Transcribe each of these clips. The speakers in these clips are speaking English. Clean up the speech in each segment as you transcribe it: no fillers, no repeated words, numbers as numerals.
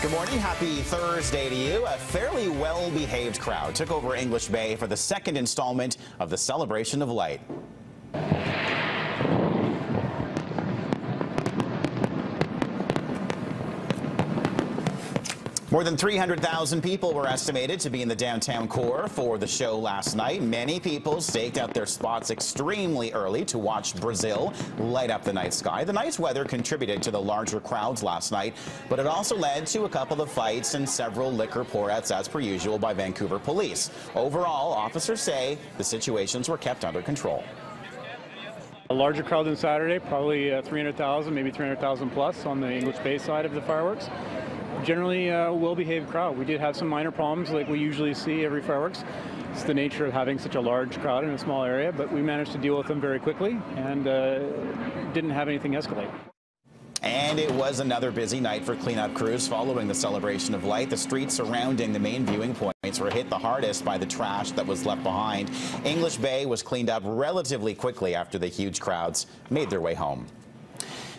Good morning. Happy Thursday to you. A fairly well-behaved crowd took over English Bay for the second installment of the Celebration of Light. More than 300,000 people were estimated to be in the downtown core for the show last night. Many people staked out their spots extremely early to watch Brazil light up the night sky. The nice weather contributed to the larger crowds last night, but it also led to a couple of fights and several liquor pour-outs as per usual by Vancouver police. Overall, officers say the situations were kept under control. A larger crowd than Saturday, probably 300,000, maybe 300,000 plus on the English Bay side of the fireworks. Generally a well-behaved crowd. We did have some minor problems like we usually see every fireworks. It's the nature of having such a large crowd in a small area, but we managed to deal with them very quickly and didn't have anything escalate. And it was another busy night for cleanup crews following the Celebration of Light. The streets surrounding the main viewing points were hit the hardest by the trash that was left behind. English Bay was cleaned up relatively quickly after the huge crowds made their way home.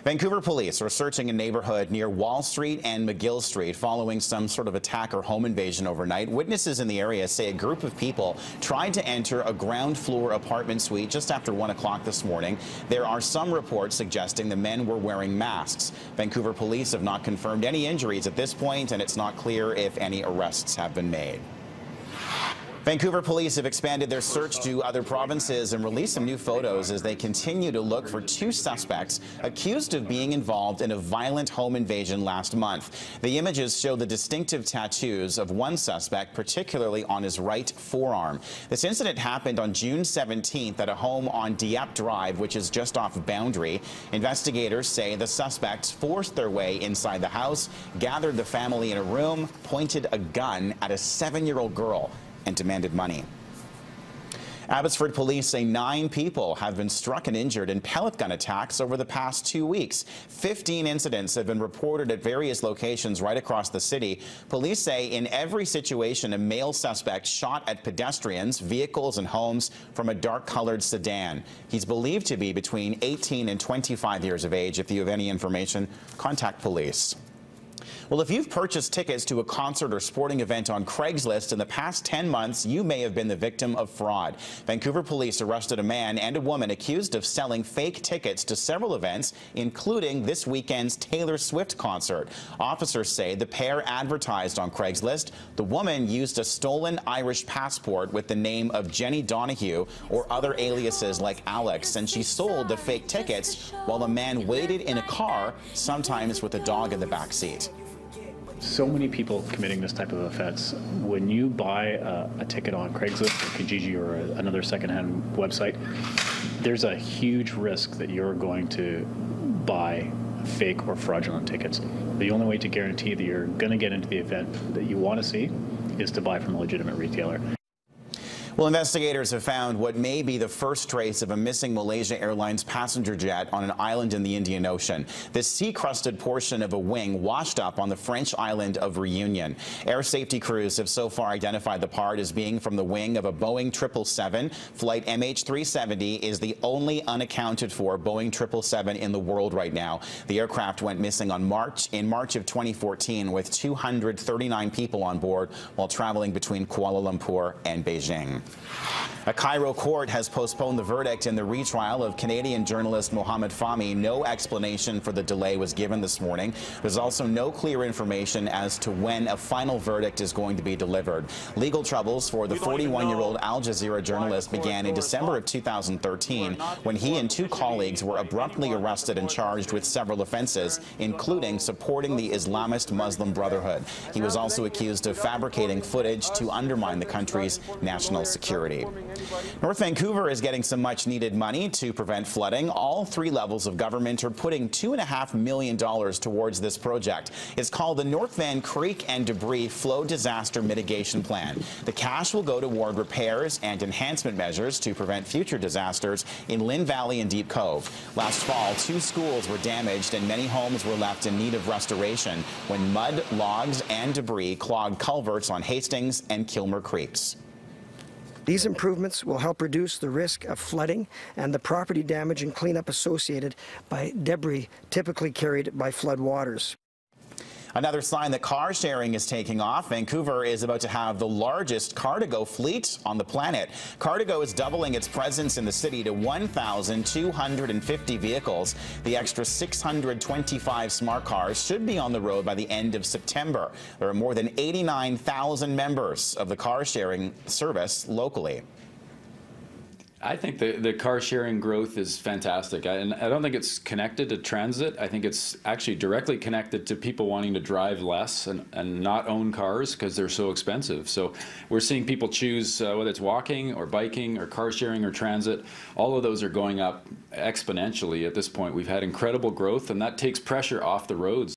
Vancouver police are searching a neighborhood near Wall Street and McGill Street following some sort of attack or home invasion overnight. Witnesses in the area say a group of people tried to enter a ground floor apartment suite just after 1 o'clock this morning. There are some reports suggesting the men were wearing masks. Vancouver police have not confirmed any injuries at this point, and it's not clear if any arrests have been made. Vancouver police have expanded their search to other provinces and released some new photos as they continue to look for two suspects accused of being involved in a violent home invasion last month. The images show the distinctive tattoos of one suspect, particularly on his right forearm. This incident happened on June 17th at a home on Dieppe Drive, which is just off Boundary. Investigators say the suspects forced their way inside the house, gathered the family in a room, pointed a gun at a 7-year-old girl, and demanded money. Abbotsford police say 9 people have been struck and injured in pellet gun attacks over the past 2 weeks. 15 incidents have been reported at various locations right across the city. Police say in every situation, a male suspect shot at pedestrians, vehicles, and homes from a dark-colored sedan. He's believed to be between 18 and 25 years of age. If you have any information, contact police. Well, if you've purchased tickets to a concert or sporting event on Craigslist in the past 10 months, you may have been the victim of fraud. Vancouver police arrested a man and a woman accused of selling fake tickets to several events, including this weekend's Taylor Swift concert. Officers say the pair advertised on Craigslist. The woman used a stolen Irish passport with the name of Jenny Donahue or other aliases like Alex, and she sold the fake tickets while the man waited in a car, sometimes with a dog in the back seat. So many people committing this type of offense. When you buy a ticket on Craigslist or Kijiji or another secondhand website, there's a huge risk that you're going to buy fake or fraudulent tickets. The only way to guarantee that you're going to get into the event that you want to see is to buy from a legitimate retailer. Well, investigators have found what may be the first trace of a missing Malaysia Airlines passenger jet on an island in the Indian Ocean. The sea-crusted portion of a wing washed up on the French island of Reunion. Air safety crews have so far identified the part as being from the wing of a Boeing 777. Flight MH370 is the only unaccounted for Boeing 777 in the world right now. The aircraft went missing in March of 2014 with 239 people on board while traveling between Kuala Lumpur and Beijing. A Cairo court has postponed the verdict in the retrial of Canadian journalist Mohamed Fahmy. No explanation for the delay was given this morning. There's also no clear information as to when a final verdict is going to be delivered. Legal troubles for the 41-year-old Al Jazeera journalist began in December of 2013 when he and 2 colleagues were abruptly arrested and charged with several offenses, including supporting the Islamist Muslim Brotherhood. He was also accused of fabricating footage to undermine the country's national security. North Vancouver is getting some much-needed money to prevent flooding. All 3 levels of government are putting $2.5 million towards this project. It's called the North Van Creek and Debris Flow Disaster Mitigation Plan. The cash will go toward repairs and enhancement measures to prevent future disasters in Lynn Valley and Deep Cove. Last fall, 2 schools were damaged and many homes were left in need of restoration when mud, logs, and debris clogged culverts on Hastings and Kilmer Creeks. These improvements will help reduce the risk of flooding and the property damage and cleanup associated by debris typically carried by flood waters. Another sign that car sharing is taking off. Vancouver is about to have the largest car-to-go fleet on the planet. Car-to-go is doubling its presence in the city to 1,250 vehicles. The extra 625 smart cars should be on the road by the end of September. There are more than 89,000 members of the car-sharing service locally. I think the car sharing growth is fantastic. And I don't think it's connected to transit. I think it's actually directly connected to people wanting to drive less and not own cars because they're so expensive. So we're seeing people choose whether it's walking or biking or car sharing or transit. All of those are going up exponentially at this point. We've had incredible growth, and that takes pressure off the roads.